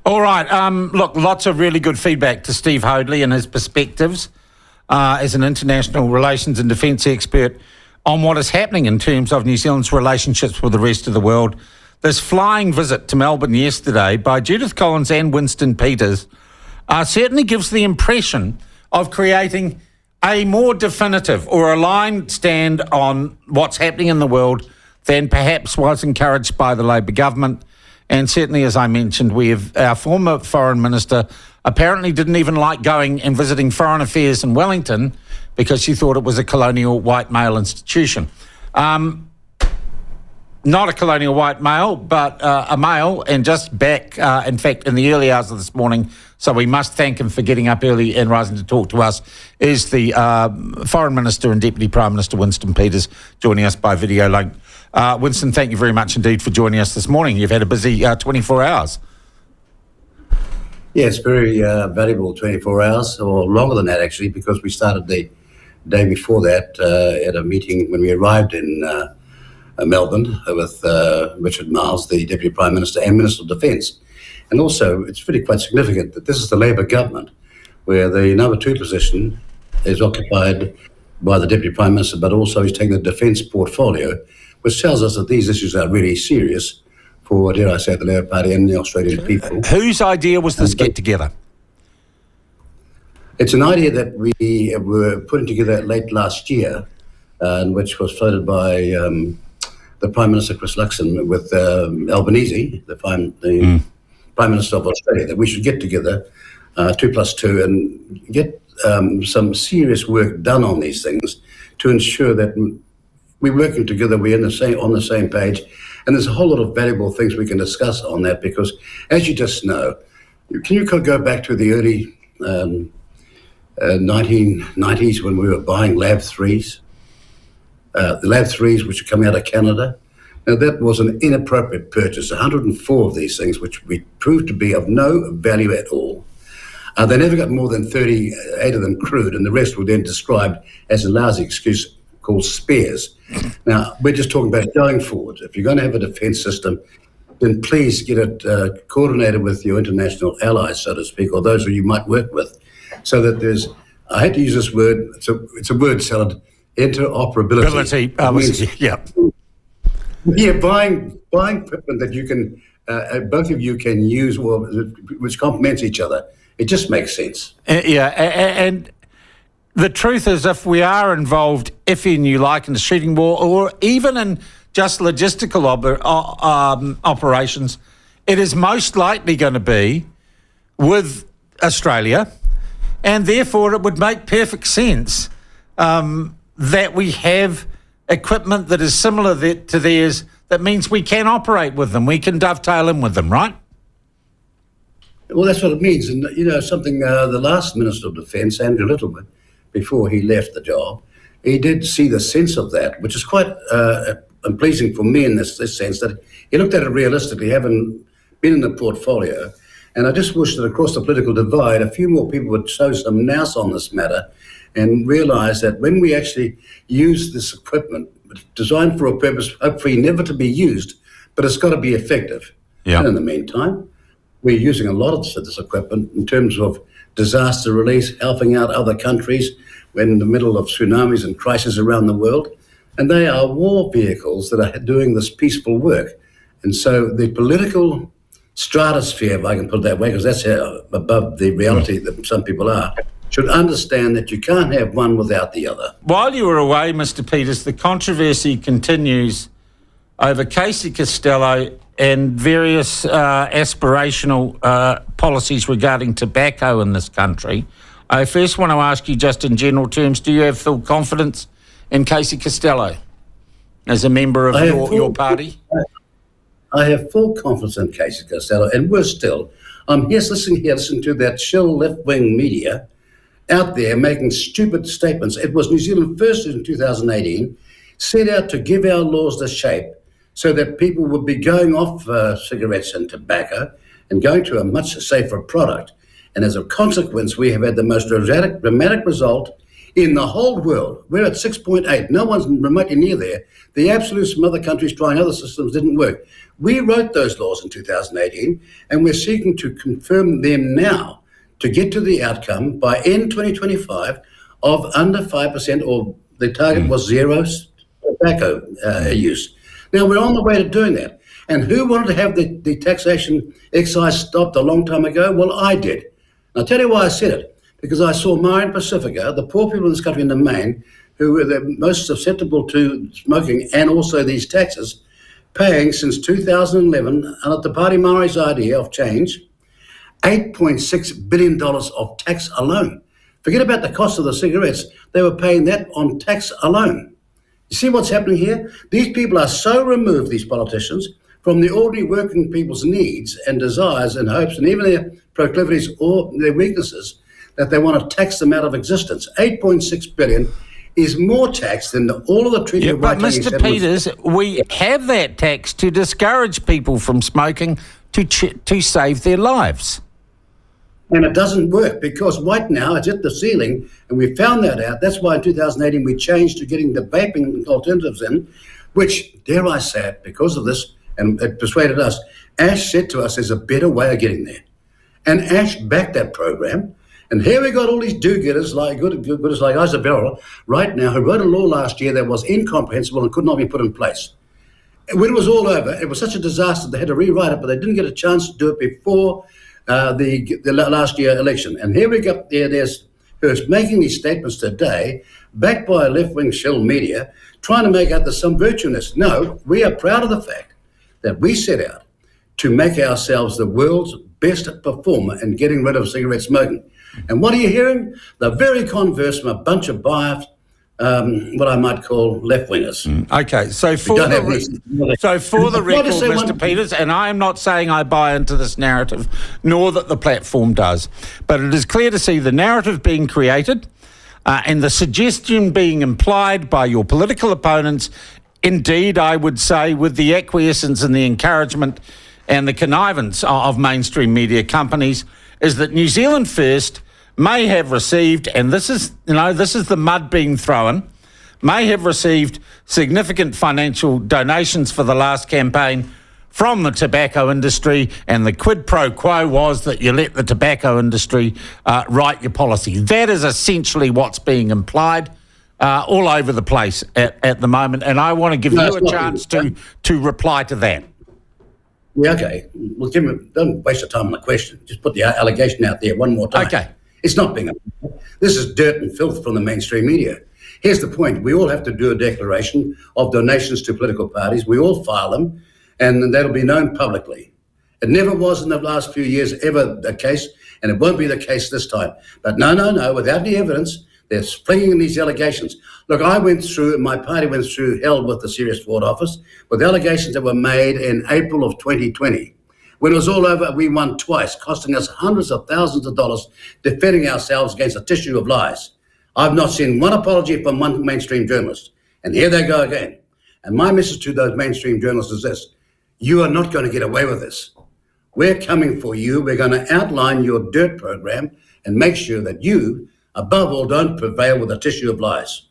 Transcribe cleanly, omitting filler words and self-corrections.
All right. Look, lots of really good feedback to Steve Hoadley and his perspectives as an international relations and defence expert on what is happening in terms of New Zealand's relationships with the rest of the world. This flying visit to Melbourne yesterday by Judith Collins and Winston Peters certainly gives the impression of creating a more definitive or aligned stand on what's happening in the world than perhaps was encouraged by the Labor government. And certainly, as I mentioned, we have our former foreign minister apparently didn't even like going and visiting Foreign Affairs in Wellington because she thought it was a colonial white male institution. Not a colonial white male, but a male, and just back, in fact, in the early hours of this morning, so we must thank him for getting up early and rising to talk to us, is the Foreign Minister and Deputy Prime Minister Winston Peters, joining us by video link. Winston, thank you very much indeed for joining us this morning. You've had a busy 24 hours. Yes, very valuable 24 hours, or longer than that actually, because we started the day before that at a meeting when we arrived in Melbourne with Richard Marles, the Deputy Prime Minister and Minister of Defence. And also, it's really quite significant that this is the Labor government, where the number 2 position is occupied by the Deputy Prime Minister, but also he's taking the defence portfolio, which tells us that these issues are really serious for, dare I say, the Labour Party and the Australian people. Whose idea was this get-together? It's an idea that we were putting together late last year, which was floated by the Prime Minister, Chris Luxon, with Albanese, the Prime Minister of Australia, that we should get together, 2+2, and get some serious work done on these things to ensure that we're working together, we're on the same page, and there's a whole lot of valuable things we can discuss on that, because, as you just know, can you go back to the early 1990s when we were buying Lab 3s? The Lab 3s, which are coming out of Canada. Now, that was an inappropriate purchase, 104 of these things, which we proved to be of no value at all. They never got more than 38 of them crewed, and the rest were then described as a lousy excuse called spares. Now, we're just talking about going forward. If you're going to have a defence system, then please get it coordinated with your international allies, so to speak, or those who you might work with, so that there's, I hate to use this word, it's a word salad, interoperability. Buying equipment that you can, both of you can use, or which complements each other. It just makes sense. And the truth is, if we are involved, if you like, in the shooting war, or even in just logistical operations, it is most likely going to be with Australia, and therefore it would make perfect sense that we have equipment that is similar to theirs. That means we can operate with them, we can dovetail in with them, right? Well, that's what it means. And, you know, something the last Minister of Defence, Andrew Littlewood, before he left the job, he did see the sense of that, which is quite pleasing for me in this sense, that he looked at it realistically, having been in the portfolio. And I just wish that across the political divide, a few more people would show some nous on this matter and realise that when we actually use this equipment, it's designed for a purpose, hopefully never to be used, but it's got to be effective. Yeah. And in the meantime, we're using a lot of this equipment in terms of disaster release, helping out other countries when in the middle of tsunamis and crises around the world. And they are war vehicles that are doing this peaceful work. And so the political stratosphere, if I can put it that way, because that's above the reality that some people are, should understand that you can't have one without the other. While you were away, Mr. Peters, the controversy continues over Casey Costello and various aspirational policies regarding tobacco in this country. I first want to ask you, just in general terms, do you have full confidence in Casey Costello as a member of your party? I have full confidence in Casey Costello, and worse still, I'm listening to that shill left-wing media out there making stupid statements. It was New Zealand First in 2018 set out to give our laws the shape so that people would be going off cigarettes and tobacco and going to a much safer product. And as a consequence, we have had the most dramatic result In the whole world, we're at 6.8. No one's remotely near there. The absolutes from other countries trying other systems didn't work. We wrote those laws in 2018, and we're seeking to confirm them now to get to the outcome by end 2025 of under 5%, or the target was zero tobacco use. Now, we're on the way to doing that. And who wanted to have the taxation excise stopped a long time ago? Well, I did. And I'll tell you why I said it. Because I saw Mayan Pacifica, the poor people in this country in the main, who were the most susceptible to smoking and also these taxes, paying since 2011, under the Party Maori's idea of change, $8.6 billion of tax alone. Forget about the cost of the cigarettes. They were paying that on tax alone. You see what's happening here? These people are so removed, these politicians, from the ordinary working people's needs and desires and hopes and even their proclivities or their weaknesses, that they want to tax them out of existence. 8.6 billion is more tax than all of the treaty. Yeah, but Mr. Peters, we have that tax to discourage people from smoking to save their lives. And it doesn't work because right now it's at the ceiling, and we found that out. That's why in 2018 we changed to getting the vaping alternatives in, which, dare I say it, because of this, and it persuaded us, Ash said to us there's a better way of getting there. And Ash backed that program. And here we got all these do-getters like good like Isabella right now, who wrote a law last year that was incomprehensible and could not be put in place. When it was all over, it was such a disaster they had to rewrite it, but they didn't get a chance to do it before the last year election. And here we got there's who's making these statements today, backed by left-wing shell media, trying to make out there's some virtue in this. No, we are proud of the fact that we set out to make ourselves the world's best performer in getting rid of cigarette smoking. And what are you hearing? The very converse from a bunch of biased, what I might call left-wingers. Okay, so for the record, Mr. Peters, and I am not saying I buy into this narrative, nor that the platform does, but it is clear to see the narrative being created and the suggestion being implied by your political opponents, indeed, I would say, with the acquiescence and the encouragement and the connivance of mainstream media companies, is that New Zealand First may have received, and this is the mud being thrown, may have received significant financial donations for the last campaign from the tobacco industry, and the quid pro quo was that you let the tobacco industry write your policy. That is essentially what's being implied all over the place at the moment, and I want to give you a chance to reply to that. Yeah, okay. Well, Jim, don't waste your time on the question. Just put the allegation out there one more time. Okay. It's not being applied. This is dirt and filth from the mainstream media. Here's the point. We all have to do a declaration of donations to political parties. We all file them, and that'll be known publicly. It never was in the last few years ever the case, and it won't be the case this time. But no, without any evidence, they're flinging these allegations. Look, my party went through hell with the Serious Fraud Office with allegations that were made in April of 2020. When it was all over, we won twice, costing us hundreds of thousands of dollars, defending ourselves against a tissue of lies. I've not seen one apology from one mainstream journalist. And here they go again. And my message to those mainstream journalists is this: you are not going to get away with this. We're coming for you. We're going to outline your dirt program and make sure that you, above all, don't prevail with a tissue of lies.